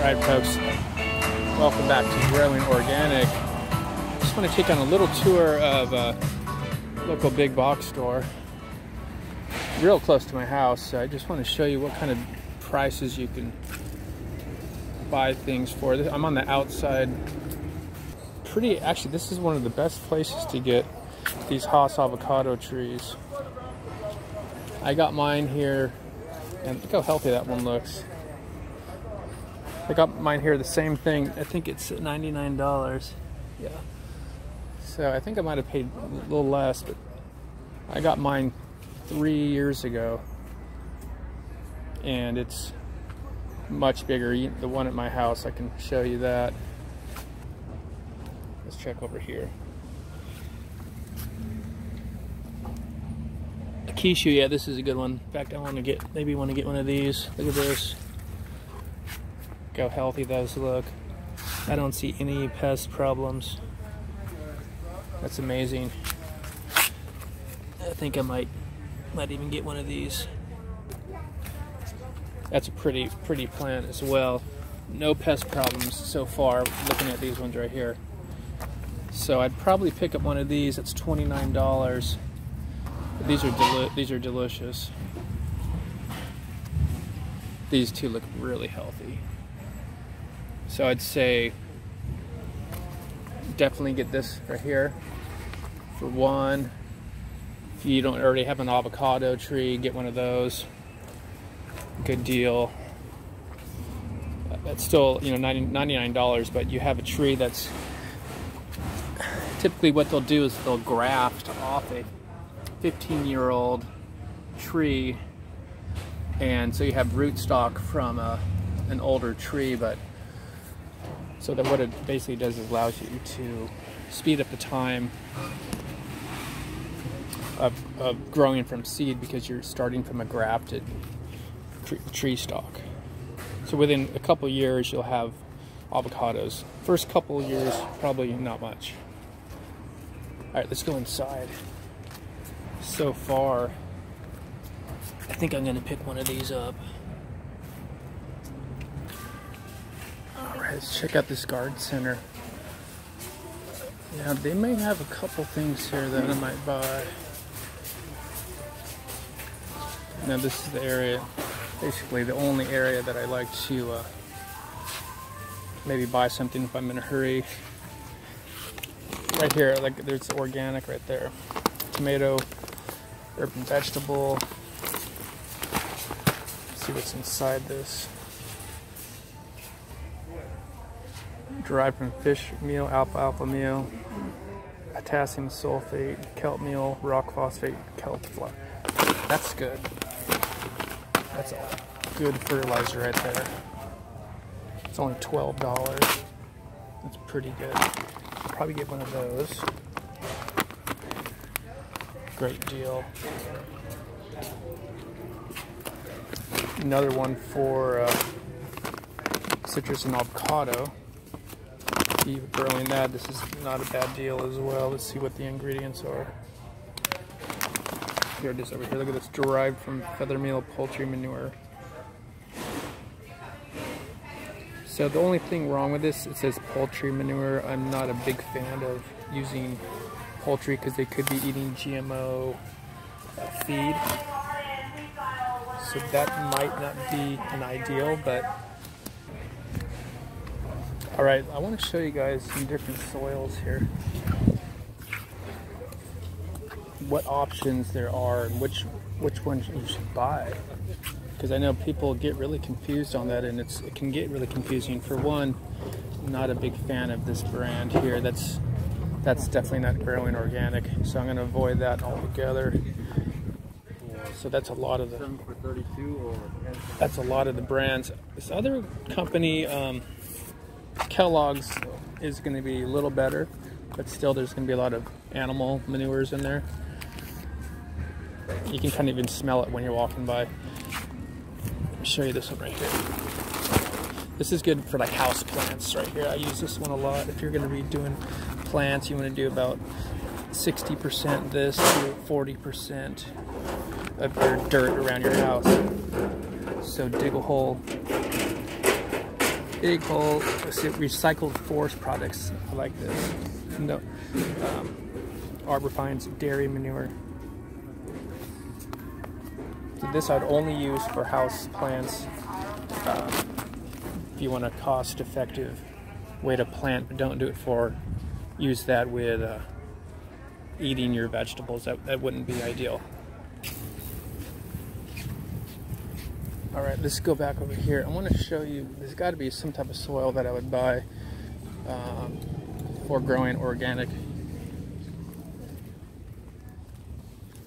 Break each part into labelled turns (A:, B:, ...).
A: Alright folks, welcome back to Growing Organic. Just want to take on a little tour of a local big box store real close to my house. I just want to show you what kind of prices you can buy things for. I'm on the outside. Actually, this is one of the best places to get these Hass avocado trees. I got mine here, and look how healthy that one looks. I got mine here, the same thing. I think it's $99. Yeah. So I think I might have paid a little less, but I got mine 3 years ago, and it's much bigger. The one at my house, I can show you that. Let's check over here. Acacia, yeah, this is a good one. In fact, maybe want to get one of these. Look at this. Look how healthy those look. I don't see any pest problems. That's amazing. I think I might even get one of these. That's a pretty plant as well. No pest problems so far, looking at these ones right here. So I'd probably pick up one of these. It's $29. These are delicious. These two look really healthy. So I'd say definitely get this right here for one. If you don't already have an avocado tree, get one of those. Good deal. That's still, you know, $99, but you have a tree that's typically what they'll do is they'll graft off a 15-year-old tree, and so you have rootstock from an older tree, but so that what it basically does is allows you to speed up the time of growing from seed, because you're starting from a grafted tree stock. So within a couple years you'll have avocados. First couple years probably not much. Alright, let's go inside. So far I think I'm gonna pick one of these up. Alright, let's check out this garden center. Yeah, they may have a couple things here that I might buy. Now this is the area, basically the only area that I like to maybe buy something if I'm in a hurry. Right here, like there's organic right there. Tomato, herb and vegetable. Let's see what's inside this. Derived from fish meal, alfalfa meal, potassium sulfate, kelp meal, rock phosphate, kelp flour. That's good. That's a good fertilizer right there. It's only $12. That's pretty good. I'll probably get one of those. Great deal. Another one for citrus and avocado. Keep growing that. This is not a bad deal as well. Let's see what the ingredients are. Here it is over here. Look at this. Derived from feather meal, poultry manure. So the only thing wrong with this, it says poultry manure. I'm not a big fan of using poultry because they could be eating GMO feed. So that might not be an ideal, but alright, I want to show you guys some different soils here. What options there are and which ones you should buy. Because I know people get really confused on that, and it can get really confusing. For one, I'm not a big fan of this brand here. That's definitely not Growing Organic, so I'm going to avoid that altogether. So that's a lot of the brands. This other company, Kellogg's, is going to be a little better, but still there's going to be a lot of animal manures in there. You can kind of even smell it when you're walking by. Let me show you this one right here. This is good for like house plants right here. I use this one a lot. If you're going to be doing plants, you want to do about 60% this to 40% of your dirt around your house. So dig a hole Big hole. Let's see, recycled forest products. I like this. No, Arbor Fines dairy manure. So this I'd only use for house plants. If you want a cost-effective way to plant, but don't do it for use that with eating your vegetables. That wouldn't be ideal. All right, let's go back over here. I want to show you, there's got to be some type of soil that I would buy for growing organic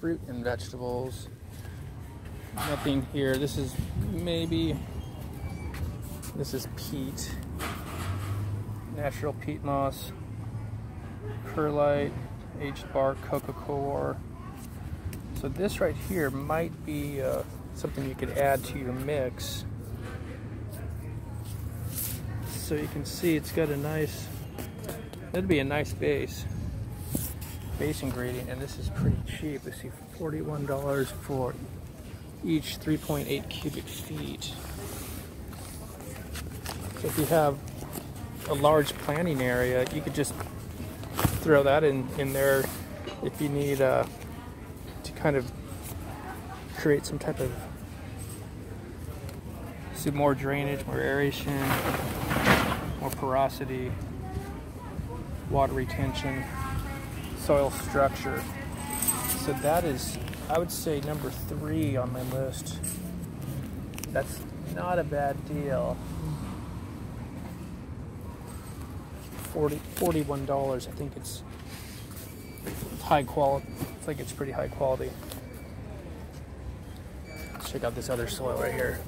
A: fruit and vegetables. Nothing here. This is peat, natural peat moss, perlite, aged bark, coca coir. So this right here might be something you could add to your mix. So you can see it's got a nice, that'd be a nice base ingredient, and this is pretty cheap. Let's see, $41 for each 3.8 cubic feet. So if you have a large planting area, you could just throw that in there if you need to kind of create some type of more drainage, more aeration, more porosity, water retention, soil structure. So that is, I would say, number 3 on my list. That's not a bad deal. $41. I think it's high quality. I think it's pretty high quality. Let's check out this other soil right here.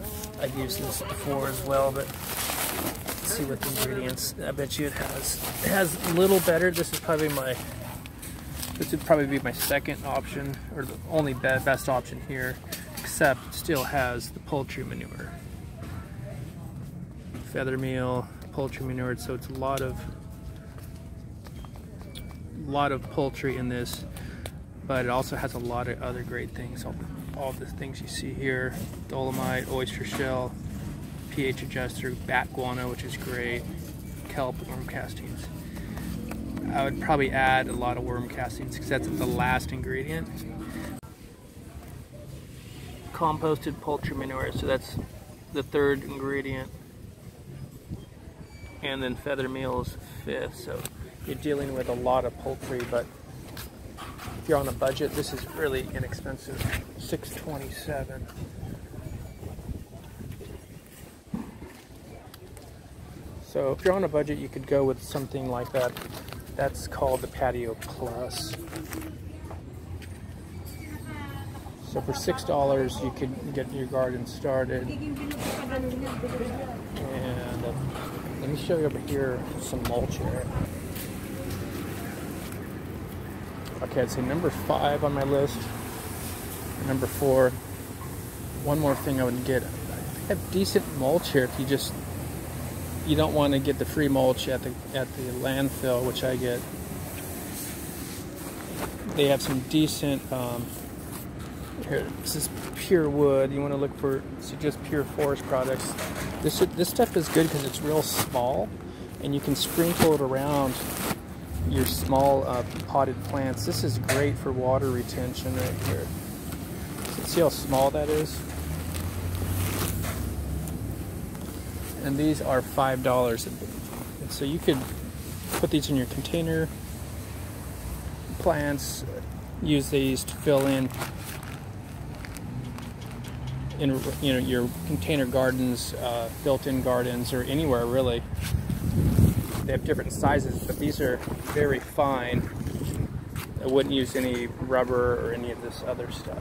A: I've used this before as well, but let's see what the ingredients. I bet you it has a little better. This would probably be my second option, or the only best option here, except it still has the poultry manure. Feather meal, poultry manure, so it's a lot of poultry in this, but it also has a lot of other great things. All the things you see here: dolomite, oyster shell, pH adjuster, bat guano, which is great, kelp, worm castings. I would probably add a lot of worm castings because that's the last ingredient. Composted poultry manure, so that's the 3rd ingredient. And then feather meal is 5th, so you're dealing with a lot of poultry, but if you're on a budget, this is really inexpensive. $6.27. So if you're on a budget, you could go with something like that. That's called the Patio Plus. So for $6, you could get your garden started. And let me show you over here some mulch here. Okay, I'd say number 5 on my list. Number 4. One more thing I would get. I have decent mulch here if you don't want to get the free mulch at the landfill, which I get. They have some decent here. This is pure wood. You want to look for just pure forest products. This stuff is good because it's real small, and you can sprinkle it around your small potted plants. This is great for water retention right here. So see how small that is? And these are $5. And so you could put these in your container plants, use these to fill in your container gardens, built-in gardens, or anywhere really. They have different sizes, but these are very fine. I wouldn't use any rubber or any of this other stuff.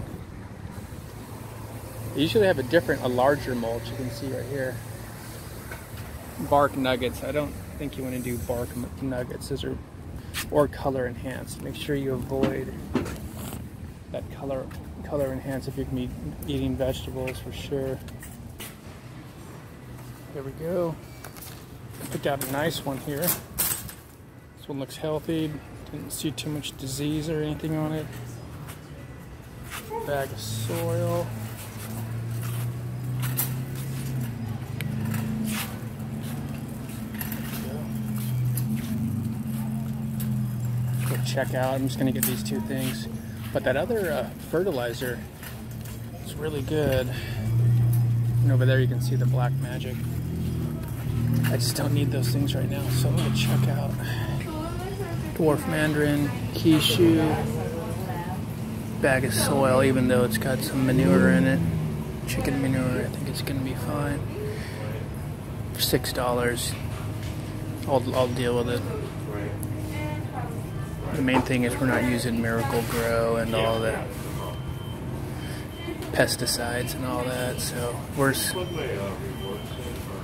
A: They usually have a larger mulch. You can see right here. Bark nuggets. I don't think you want to do bark nuggets. Those are, or color enhanced. Make sure you avoid that color enhanced if you're going to be eating vegetables for sure. There we go. Picked out a nice one here. This one looks healthy. Didn't see too much disease or anything on it. Bag of soil. check out. I'm just going to get these two things. But that other fertilizer is really good. And over there you can see the black magic. I just don't need those things right now, so I'm going to check out dwarf mandarin, kishu, bag of soil, even though it's got some manure in it. Chicken manure, I think it's going to be fine. For $6, I'll deal with it. The main thing is we're not using Miracle Grow and all that pesticides and all that, so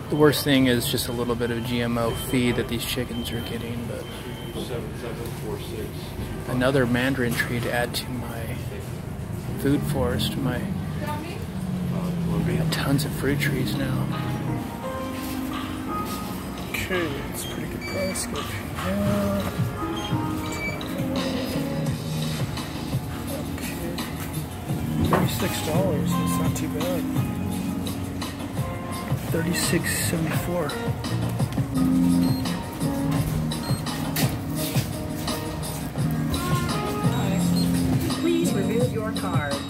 A: the worst thing is just a little bit of GMO feed that these chickens are getting. But another mandarin tree to add to my food forest. I have tons of fruit trees now. Okay, it's a pretty good price. Go here. Okay, $36. That's not too bad. $36.74.
B: Please remove your card.